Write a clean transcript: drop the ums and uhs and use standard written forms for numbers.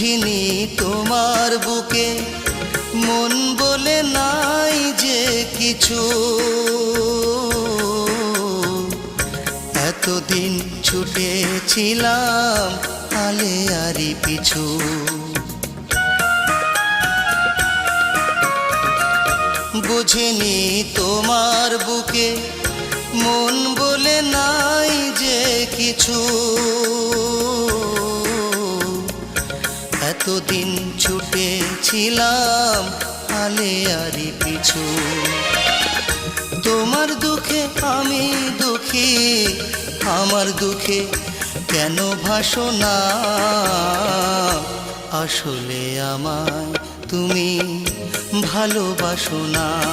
বুঝিনি তোমার বুকে মন বলে নাই যে কিছু। এতদিন ছুটেছিলাম আলে আরি পিছু। বুঝিনি তোমার বুকে মন বলে নাই যে কিছু। এতদিন ছুটেছিলাম আলে আরি পিছু। তোমার দুঃখে আমি দুঃখী, আমার দুঃখে কেন ভাসো না? আসলে আমায় তুমি ভালোবাসো না।